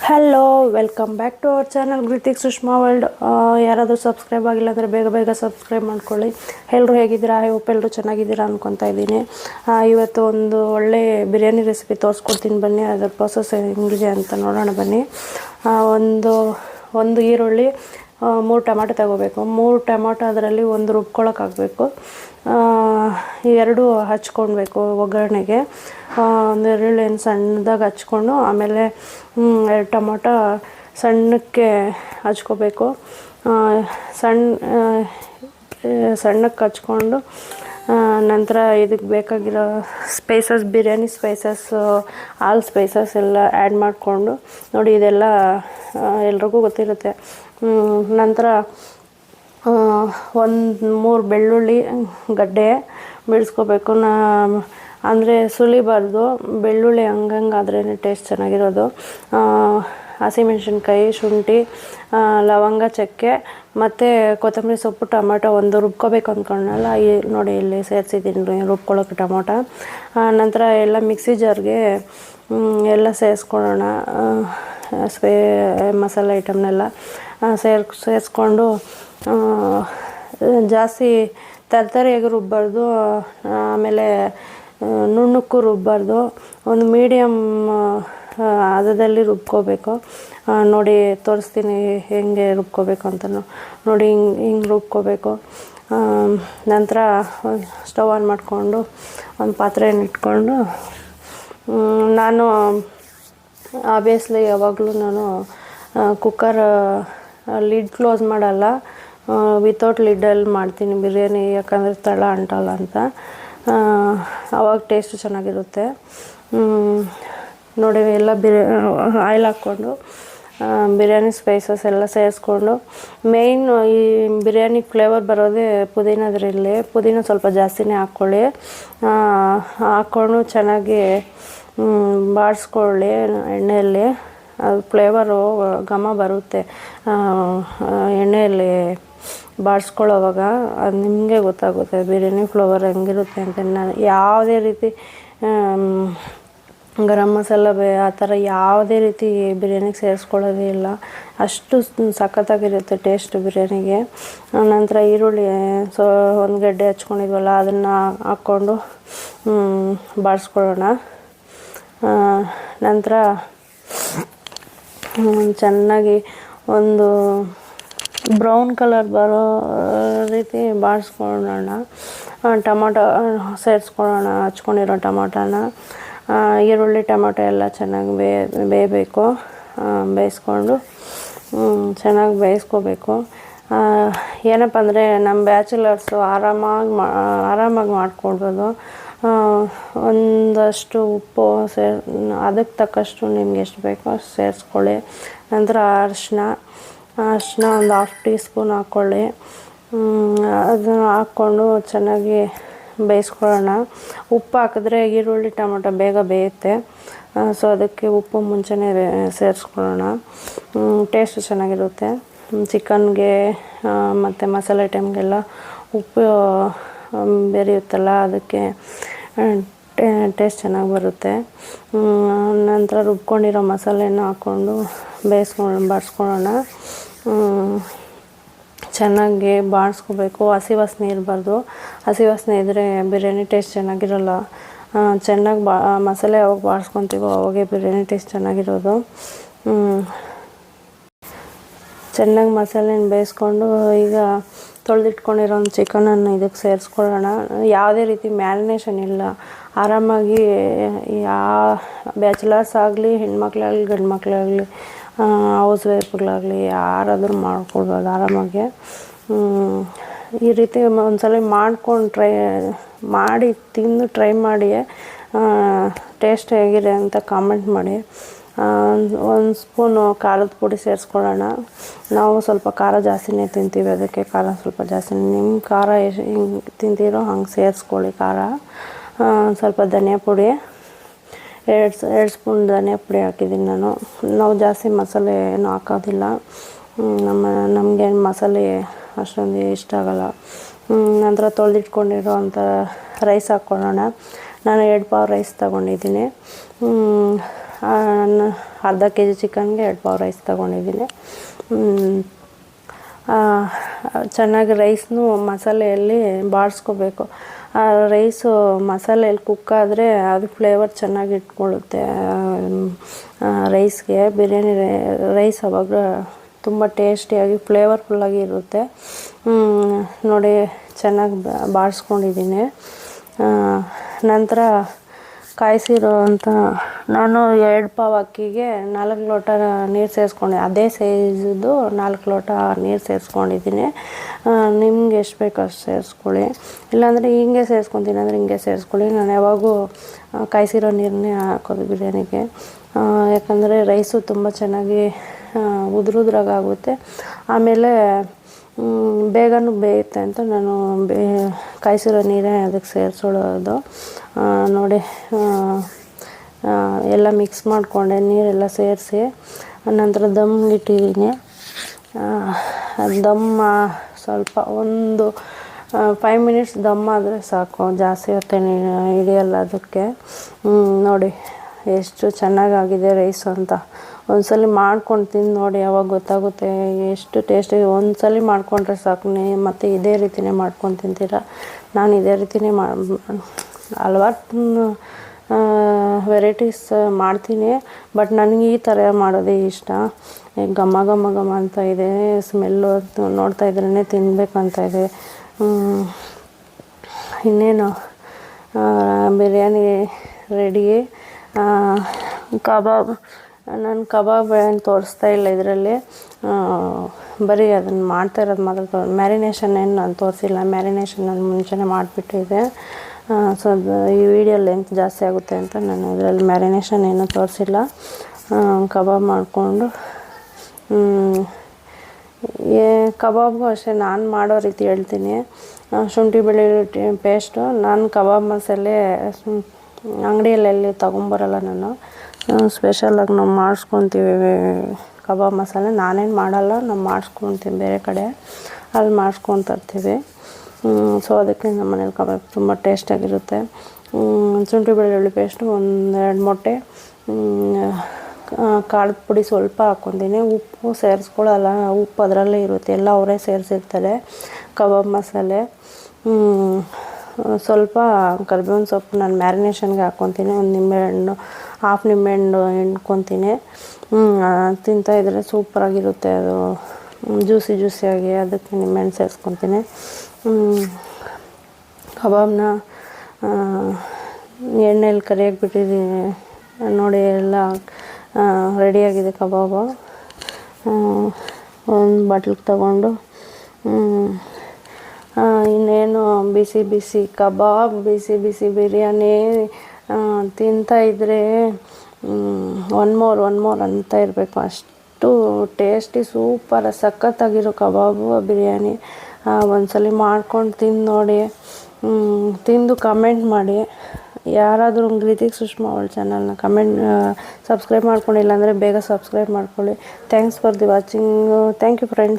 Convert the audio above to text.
Hello, welcome back to our channel Grithik Sushma world. ಯಾರಾದರೂ subscribe ಆಗಿಲ್ಲ ಅಂದರೆ ಬೇಗ ಬೇಗ ಸಬ್ಸ್ಕ್ರೈಬ್ ಮಾಡ್ಕೊಳ್ಳಿ. ಎಲ್ಲರೂ ಹೇಗಿದ್ದೀರಾ? ಐ ಹೋಪ್ ಎಲ್ಲರೂ ಚೆನ್ನಾಗಿದ್ದೀರಾ ಅಂದ್ಕೊತಾ ಇದ್ದೀನಿ. ಇವತ್ತು ಒಂದು ಒಳ್ಳೆ ಬಿರಿಯಾನಿ ರೆಸಿಪಿ ತೋರಿಸ್ಕೊಡ್ತೀನಿ ಬನ್ನಿ. ಅದರ ಪ್ರೊಸೆಸ್ ಹೆಂಗಿದೆ ಅಂತ ನೋಡೋಣ ಬನ್ನಿ. ಒಂದು ಈರುಳ್ಳಿ, 3 ಟೊಮಾಟೊ ತಗೋಬೇಕು. 3 ಟೊಮಾಟೊ ಅದರಲ್ಲಿ ಒಂದು ರುಬ್ಕೊಳಕ್ಕೆ ಹಾಕಬೇಕು. ಎರಡು ಹಚ್ಕೊಳ್ಬೇಕು ಒಗ್ಗರಣೆಗೆ. ಒಂದು ಈರುಳ್ಳಿನ ಸಣ್ಣದಾಗಿ ಹಚ್ಕೊಂಡು ಆಮೇಲೆ 2 ಟೊಮಾಟೊ ಸಣ್ಣಕ್ಕೆ ಹಚ್ಕೋಬೇಕು. ಸಣ್ಣಕ್ಕೆ ಹಚ್ಕೊಂಡು ನಂತರ ಇದಕ್ಕೆ ಬೇಕಾಗಿರೋ spices, biryani spices, all spices ಎಲ್ಲ ಆ್ಯಡ್ ಮಾಡಿಕೊಂಡು ನೋಡಿ. ಇದೆಲ್ಲ ಎಲ್ರಿಗೂ ಗೊತ್ತಿರುತ್ತೆ. ನಂತರ 3 ಬೆಳ್ಳುಳ್ಳಿ ಗಡ್ಡೆ ಬಿಡಿಸ್ಕೋಬೇಕು. ಅಂದರೆ ಸುಲಿಬಾರ್ದು, ಬೆಳ್ಳುಳ್ಳಿ ಹಂಗಂಗಾದ್ರೇ ಟೇಸ್ಟ್ ಚೆನ್ನಾಗಿರೋದು. ಹಸಿಮೆಣ್ಸಿನ್ಕಾಯಿ, ಶುಂಠಿ, ಲವಂಗ, ಚಕ್ಕೆ ಮತ್ತು ಕೊತ್ತಂಬರಿ ಸೊಪ್ಪು, ಟೊಮೆಟೊ ಒಂದು ರುಬ್ಕೋಬೇಕು ಅಂದ್ಕೊಂಡಲ್ಲ, ನೋಡಿ ಇಲ್ಲಿ ಸೇರಿಸಿದ್ದೀನಿ ರುಬ್ಕೊಳ್ಳೋಕೆ ಟೊಮೊಟೊ. ನಂತರ ಎಲ್ಲ ಮಿಕ್ಸಿ ಜಾರ್ಗೆ ಎಲ್ಲ ಸೇರಿಸ್ಕೊಳ್ಳೋಣ. ಮಸಾಲೆ ಐಟಮ್ನೆಲ್ಲ ಸೇರಿಸ್ಕೊಂಡು ಜಾಸ್ತಿ ತರತರಿಯಾಗಿ ರುಬ್ಬಾರ್ದು, ಆಮೇಲೆ ನುಣ್ಣಕ್ಕೂ ರುಬ್ಬಾರ್ದು. ಒಂದು ಮೀಡಿಯಮ್ ಹದದಲ್ಲಿ ರುಬ್ಕೋಬೇಕು. ನೋಡಿ ತೋರಿಸ್ತೀನಿ ಹೆಂಗೆ ರುಬ್ಕೋಬೇಕು ಅಂತ. ನೋಡಿ ಹಿಂಗೆ ರುಬ್ಕೋಬೇಕು. ನಂತರ ಸ್ಟವ್ ಆನ್ ಮಾಡಿಕೊಂಡು ಒಂದು ಪಾತ್ರೆಯನ್ನು ಇಟ್ಕೊಂಡು, ನಾನು ಆಬ್ವಿಯಸ್ಲಿ ಯಾವಾಗಲೂ ನಾನು ಕುಕ್ಕರ್ ಲಿಡ್ ಕ್ಲೋಸ್ ಮಾಡಲ್ಲ, ವಿತೌಟ್ ಲಿಡ್ಡಲ್ಲಿ ಮಾಡ್ತೀನಿ ಬಿರಿಯಾನಿ. ಯಾಕಂದರೆ ತಳ ಅಂಟಲ್ಲ ಅಂತ. ಆವಾಗ ಟೇಸ್ಟು ಚೆನ್ನಾಗಿರುತ್ತೆ. ನೋಡಿ ಎಲ್ಲ ಆಯಿಲ್ ಹಾಕ್ಕೊಂಡು ಬಿರಿಯಾನಿ ಸ್ಪೈಸಸ್ ಎಲ್ಲ ಸೇರಿಸ್ಕೊಂಡು, ಮೇಯ್ನ್ ಈ ಬಿರಿಯಾನಿ ಫ್ಲೇವರ್ ಬರೋದೇ ಪುದೀನದ್ರಲ್ಲಿ. ಪುದೀನ ಸ್ವಲ್ಪ ಜಾಸ್ತಿನೇ ಹಾಕ್ಕೊಳ್ಳಿ. ಹಾಕ್ಕೊಂಡು ಚೆನ್ನಾಗಿ ಬಾಡಿಸ್ಕೊಳ್ಳಿ ಎಣ್ಣೆಯಲ್ಲಿ. ಅದು ಫ್ಲೇವರು ಘಮ ಬರುತ್ತೆ ಎಣ್ಣೆಯಲ್ಲಿ ಬಾಡಿಸ್ಕೊಳ್ಳೋವಾಗ. ಅದು ನಿಮಗೆ ಗೊತ್ತಾಗುತ್ತೆ ಬಿರಿಯಾನಿ ಫ್ಲೇವರ್ ಹೆಂಗಿರುತ್ತೆ ಅಂತ. ನಾನು ಯಾವುದೇ ರೀತಿ ಗರಂ ಮಸಾಲ ಆ ಥರ ಯಾವುದೇ ರೀತಿ ಬಿರಿಯಾನಿಗೆ ಸೇರಿಸ್ಕೊಳ್ಳೋದೇ ಇಲ್ಲ. ಅಷ್ಟು ಸಖತ್ತಾಗಿರುತ್ತೆ ಟೇಸ್ಟ್ ಬಿರಿಯಾನಿಗೆ. ನಂತರ ಈರುಳ್ಳಿ ಒಂದು ಗಡ್ಡೆ ಹಚ್ಕೊಂಡಿದ್ವಲ್ಲ, ಅದನ್ನು ಹಾಕ್ಕೊಂಡು ಬಾಡಿಸ್ಕೊಳ್ಳೋಣ. ನಂತರ ಚೆನ್ನಾಗಿ ಒಂದು ಬ್ರೌನ್ ಕಲರ್ ಬರೋ ರೀತಿ ಬಾಡಿಸ್ಕೊಳ್ಳೋಣ. ಟೊಮೊಟೊ ಸೇರಿಸ್ಕೊಳ್ಳೋಣ, ಹಚ್ಕೊಂಡಿರೋ ಟೊಮೊಟೊನ. ಈರುಳ್ಳಿ ಟೊಮೊಟೊ ಎಲ್ಲ ಚೆನ್ನಾಗಿ ಬೇಯಬೇಕು. ಬೇಯಿಸ್ಕೊಂಡು ಚೆನ್ನಾಗಿ ಬೇಯಿಸ್ಕೋಬೇಕು. ಏನಪ್ಪ ಅಂದರೆ ನಮ್ಮ ಬ್ಯಾಚುಲರ್ಸು ಆರಾಮಾಗಿ ಮಾಡ್ಕೊಳ್ಬೋದು. ಒಂದಷ್ಟು ಉಪ್ಪು ಅದಕ್ಕೆ ತಕ್ಕಷ್ಟು ನಿಮ್ಗೆ ಎಷ್ಟು ಬೇಕೋ ಅಷ್ಟು ಸೇರಿಸ್ಕೊಳ್ಳಿ. ನಂತರ ಅರಿಶಿನ ಒಂದು 1/2 ಟೀ ಸ್ಪೂನ್ ಹಾಕ್ಕೊಳ್ಳಿ. ಅದನ್ನು ಹಾಕ್ಕೊಂಡು ಚೆನ್ನಾಗಿ ಬೇಯಿಸ್ಕೊಳ್ಳೋಣ. ಉಪ್ಪು ಹಾಕಿದ್ರೆ ಈರುಳ್ಳಿ ಟೊಮೊಟೊ ಬೇಗ ಬೇಯುತ್ತೆ. ಸೊ ಅದಕ್ಕೆ ಉಪ್ಪು ಮುಂಚೆನೇ ಸೇರಿಸ್ಕೊಳ್ಳೋಣ. ಟೇಸ್ಟ್ ಚೆನ್ನಾಗಿರುತ್ತೆ. ಚಿಕನ್ಗೆ ಮತ್ತು ಮಸಾಲೆ ಐಟಮ್ಗೆಲ್ಲ ಉಪ್ಪು ಬೆರೆಯುತ್ತಲ್ಲ, ಅದಕ್ಕೆ ಟೇಸ್ಟ್ ಚೆನ್ನಾಗಿ ಬರುತ್ತೆ. ನಂತರ ರುಬ್ಕೊಂಡಿರೋ ಮಸಾಲೆನ ಹಾಕ್ಕೊಂಡು ಬಾಡಿಸ್ಕೊಳ್ಳೋಣ. ಚೆನ್ನಾಗಿ ಬಾಡಿಸ್ಕೋಬೇಕು. ಹಸಿ ವಾಸನೆ ಇರಬಾರ್ದು. ಹಸಿ ವಾಸನೆ ಇದ್ದರೆ ಬಿರಿಯಾನಿ ಟೇಸ್ಟ್ ಚೆನ್ನಾಗಿರೋಲ್ಲ. ಚೆನ್ನಾಗಿ ಮಸಾಲೆ ಯಾವಾಗ ಬಾಡಿಸ್ಕೊತೀವೋ ಅವಾಗೆ ಬಿರಿಯಾನಿ ಟೇಸ್ಟ್ ಚೆನ್ನಾಗಿರೋದು. ಚೆನ್ನಾಗಿ ಮಸಾಲೆನ ಬೇಯಿಸ್ಕೊಂಡು ಈಗ ತೊಳೆದಿಟ್ಕೊಂಡಿರೋ ಒಂದು ಚಿಕನನ್ನು ಇದಕ್ಕೆ ಸೇರಿಸ್ಕೊಳ್ಳೋಣ. ಯಾವುದೇ ರೀತಿ ಮ್ಯಾರಿನೇಷನ್ ಇಲ್ಲ. ಆರಾಮಾಗಿ ಬ್ಯಾಚುಲರ್ಸ್ ಆಗಲಿ, ಹೆಣ್ಮಕ್ಳಾಗಲಿ, ಗಂಡು ಮಕ್ಕಳಾಗಲಿ, ಹೌಸ್ ವೈಫ್ಗಳಾಗಲಿ ಯಾರಾದರೂ ಮಾಡ್ಕೊಳ್ಬೋದು ಆರಾಮಾಗಿ. ಈ ರೀತಿ ಒಂದ್ಸಲ ಮಾಡ್ಕೊಂಡು ಮಾಡಿ ತಿಂದು ಟ್ರೈ ಮಾಡಿ ಟೇಸ್ಟ್ ಹೇಗಿದೆ ಅಂತ ಕಾಮೆಂಟ್ ಮಾಡಿ. 1 ಸ್ಪೂನು ಖಾರದ ಪುಡಿ ಸೇರಿಸ್ಕೊಳ್ಳೋಣ. ನಾವು ಸ್ವಲ್ಪ ಖಾರ ಜಾಸ್ತಿನೇ ತಿಂತೀವಿ, ಅದಕ್ಕೆ ಖಾರ ಸ್ವಲ್ಪ ಜಾಸ್ತಿ. ನಿಮ್ಮ ಖಾರ ಹೆಂಗೆ ತಿಂತೀರೋ ಹಂಗೆ ಸೇರಿಸ್ಕೊಳ್ಳಿ ಖಾರ. ಸ್ವಲ್ಪ ಧನಿಯಾ ಪುಡಿ, 2 ಸ್ಪೂನ್ ಧನಿಯಾ ಪುಡಿ ಹಾಕಿದ್ದೀನಿ ನಾನು. ನಾವು ಜಾಸ್ತಿ ಮಸಾಲೆ ಏನು ಹಾಕೋದಿಲ್ಲ. ನಮಗೆ ಮಸಾಲೆ ಅಷ್ಟೊಂದು ಇಷ್ಟ ಆಗೋಲ್ಲ. ನಂತರ ತೊಳೆದಿಟ್ಕೊಂಡಿರೋ ಅಂಥ ರೈಸ್ ಹಾಕ್ಕೊಳ್ಳೋಣ. ನಾನು 2 ಪಾವ್ ರೈಸ್ ತೊಗೊಂಡಿದ್ದೀನಿ. ಅರ್ಧ ಕೆ ಜಿ ಚಿಕನ್ಗೆ 2 ಪಾವ್ ರೈಸ್ ತೊಗೊಂಡಿದ್ದೀನಿ. ಚೆನ್ನಾಗಿ ರೈಸ್ನು ಮಸಾಲೆಯಲ್ಲಿ ಬಾಡಿಸ್ಕೋಬೇಕು. ರೈಸು ಮಸಾಲೆಯಲ್ಲಿ ಕುಕ್ಕಾದರೆ ಅದು ಫ್ಲೇವರ್ ಚೆನ್ನಾಗಿ ಇಟ್ಕೊಳ್ಳುತ್ತೆ ರೈಸ್ಗೆ. ಬಿರಿಯಾನಿ ರೈಸ್ ಅವಾಗ ತುಂಬ ಟೇಸ್ಟಿಯಾಗಿ ಫ್ಲೇವರ್ಫುಲ್ಲಾಗಿ ಇರುತ್ತೆ. ನೋಡಿ ಚೆನ್ನಾಗಿ ಬಾಡಿಸ್ಕೊಂಡಿದ್ದೀನಿ. ನಂತರ ಕಾಯಿಸಿರೋ ಅಂತ ನಾನು 2 ಪಾವ್ ಅಕ್ಕಿಗೆ 4 ಲೋಟ ನೀರು ಸೇರಿಸ್ಕೊಂಡೆ. ಅದೇ ಸೈಜದ್ದು 4 ಲೋಟ ನೀರು ಸೇರಿಸ್ಕೊಂಡಿದ್ದೀನಿ. ನಿಮ್ಗೆ ಎಷ್ಟು ಬೇಕೋ ಅಷ್ಟು ಸೇರಿಸ್ಕೊಳ್ಳಿ. ಇಲ್ಲಾಂದರೆ ಹಿಂಗೆ ಸೇರಿಸ್ಕೊತೀನಿ ಅಂದರೆ ಹಿಂಗೆ ಸೇರಿಸ್ಕೊಳ್ಳಿ. ನಾನು ಯಾವಾಗೂ ಕಾಯಿಸಿರೋ ನೀರನ್ನೇ ಹಾಕೋದು ಬಿರಿಯಾನಿಗೆ. ಯಾಕಂದರೆ ರೈಸು ತುಂಬ ಚೆನ್ನಾಗಿ ಉದುರುದ್ರಾಗುತ್ತೆ. ಆಮೇಲೆ ಬೇಗನೂ ಬೇಯುತ್ತೆ ಅಂತ ನಾನು ಕಾಯಿಸಿರೋ ನೀರೇ ಅದಕ್ಕೆ ಸೇರಿಸೋದು. ನೋಡಿ ಎಲ್ಲ ಮಿಕ್ಸ್ ಮಾಡಿಕೊಂಡೆ, ನೀರೆಲ್ಲ ಸೇರಿಸಿ ನಂತರ ದಮ್ ಇಟ್ಟಿದ್ದೀನಿ. ದಮ್ಮ ಸ್ವಲ್ಪ ಒಂದು 5 ಮಿನಿಟ್ಸ್ ದಮ್ ಆದರೆ ಸಾಕು, ಜಾಸ್ತಿ ಹೊತ್ತು ಹಿಡಿಯಲ್ಲ ಅದಕ್ಕೆ. ನೋಡಿ ಎಷ್ಟು ಚೆನ್ನಾಗಾಗಿದೆ ರೈಸು ಅಂತ. ಒಂದ್ಸಲ ಮಾಡ್ಕೊಂಡು ತಿಂದು ನೋಡಿ, ಅವಾಗ ಗೊತ್ತಾಗುತ್ತೆ ಎಷ್ಟು ಟೇಸ್ಟಿ. ಒಂದ್ಸಲ ಮಾಡಿಕೊಂಡ್ರೆ ಸಾಕು, ಮತ್ತು ಇದೇ ರೀತಿಯೇ ಮಾಡ್ಕೊಂಡು ತಿಂತೀರ. ನಾನು ಇದೇ ರೀತಿಯೇ ಹಲವಾರು ವೆರೈಟೀಸ್ ಮಾಡ್ತೀನಿ, ಬಟ್ ನನಗೆ ಈ ಥರ ಮಾಡೋದೇ ಇಷ್ಟ. ಘಮ ಘಮ ಘಮ ಅಂತ ಇದೆ, ಸ್ಮೆಲ್ಲು ನೋಡ್ತಾ ಇದ್ರೇ ತಿನ್ನಬೇಕಂತ ಇದೆ. ಇನ್ನೇನು ಬಿರಿಯಾನಿ ರೆಡಿ. ನಾನು ಕಬಾಬ್ ಏನು ತೋರಿಸ್ತಾ ಇಲ್ಲ ಇದರಲ್ಲಿ, ಬರೀ ಅದನ್ನು ಮಾಡ್ತಾ ಇರೋದು ಮಾತ್ರ ಮ್ಯಾರಿನೇಷನ್ ಏನು ನಾನು ತೋರಿಸಿಲ್ಲ. ಮ್ಯಾರಿನೇಷನ್ ನಾನು ಮುಂಚೆನೇ ಮಾಡಿಬಿಟ್ಟಿದ್ದೆ. ಸೊ ಈ ವಿಡಿಯೋ ಲೆಂತ್ ಜಾಸ್ತಿ ಆಗುತ್ತೆ ಅಂತ ನಾನು ಇದರಲ್ಲಿ ಮ್ಯಾರಿನೇಷನ್ ಏನೂ ತೋರಿಸಿಲ್ಲ. ಕಬಾಬ್ ಮಾಡಿಕೊಂಡು ಕಬಾಬ್ಗೂ ಅಷ್ಟೇ ನಾನು ಮಾಡೋ ರೀತಿ ಹೇಳ್ತೀನಿ. ಶುಂಠಿ ಬೆಳ್ಳುಳ್ಳಿ ಪೇಸ್ಟು ನಾನು ಕಬಾಬ್ ಮಸಾಲೆ ಅಂಗಡಿಯಲ್ಲಿ ತೊಗೊಂಬರಲ್ಲ. ನಾನು ಸ್ಪೆಷಲಾಗಿ ನಾವು ಮಾಡಿಸ್ಕೊತೀವಿ ಕಬಾಬ್ ಮಸಾಲೆ. ನಾನೇನು ಮಾಡಲ್ಲ, ನಾವು ಮಾಡಿಸ್ಕೊತೀವಿ ಬೇರೆ ಕಡೆ, ಅಲ್ಲಿ ಮಾಡಿಸ್ಕೊಂಡು ತರ್ತೀವಿ. ಸೊ ಅದಕ್ಕೆ ನಮ್ಮ ಮನೇಲಿ ಕಬಾಬ್ ತುಂಬ ಟೇಸ್ಟಾಗಿರುತ್ತೆ. ಶುಂಠಿ ಬೆಳ್ಳುಳ್ಳಿ ಪೇಸ್ಟು 1-2 ಮೊಟ್ಟೆ, ಖಾರದ ಪುಡಿ ಸ್ವಲ್ಪ ಹಾಕ್ಕೊತೀನಿ. ಉಪ್ಪು ಸೇರಿಸ್ಕೊಳ್ಳಲ್ಲ, ಉಪ್ಪು ಅದರಲ್ಲೇ ಇರುತ್ತೆ, ಎಲ್ಲ ಅವರೇ ಸೇರಿಸಿರ್ತಾರೆ. ಕಬಾಬ್ ಮಸಾಲೆ ಸ್ವಲ್ಪ ಕರಿಬೇವಿನ ಸೊಪ್ಪು ನಾನು ಮ್ಯಾರಿನೇಷನ್ಗೆ ಹಾಕ್ಕೊತೀನಿ. ಒಂದು ನಿಂಬೆಹಣ್ಣು, ಹಾಫ್ ನಿಂಬೆಹಣ್ಣು ಹಿಂಡ್ಕೊತೀನಿ. ತಿಂತಾಯಿದ್ರೆ ಸೂಪರಾಗಿರುತ್ತೆ ಅದು, ಜ್ಯೂಸಿಯಾಗಿ. ಅದಕ್ಕೆ ನಿಂಬೆಹಣ್ಣು ಸೇರಿಸ್ಕೊತೀನಿ. ಕಬಾಬ್ನ ಎಣ್ಣೆಯಲ್ಲಿ ಕರಿಯಕ್ಕೆ ಬಿಟ್ಟಿದ್ದೀನಿ. ನೋಡಿ ಎಲ್ಲ ರೆಡಿಯಾಗಿದೆ ಕಬಾಬು. ಒಂದು ಬಾಟ್ಲಿಗೆ ತಗೊಂಡು ಇನ್ನೇನು ಬಿಸಿ ಬಿಸಿ ಕಬಾಬ್, ಬಿಸಿ ಬಿಸಿ ಬಿರಿಯಾನಿ ತಿಂತಾಯಿದ್ರೆ ಒನ್ ಮೋರ್ ಅಂತ ಇರಬೇಕು. ಅಷ್ಟು ಟೇಸ್ಟಿ, ಸೂಪರ್ ಸಖತ್ತಾಗಿರೋ ಕಬಾಬು ಬಿರಿಯಾನಿ. ಒಂದ್ಸಲ ಮಾಡ್ಕೊಂಡು ತಿಂದು ನೋಡಿ, ತಿಂದು ಕಮೆಂಟ್ ಮಾಡಿ. ಯಾರಾದರೂ ಗ್ರೀತಿಕ್ ಸುಷ್ಮಾ ಅವಳ ಚಾನಲ್ನ ಸಬ್ಸ್ಕ್ರೈಬ್ ಮಾಡ್ಕೊಂಡಿಲ್ಲ ಅಂದರೆ ಬೇಗ ಸಬ್ಸ್ಕ್ರೈಬ್ ಮಾಡ್ಕೊಳ್ಳಿ. Thanks for the watching. Thank you friends.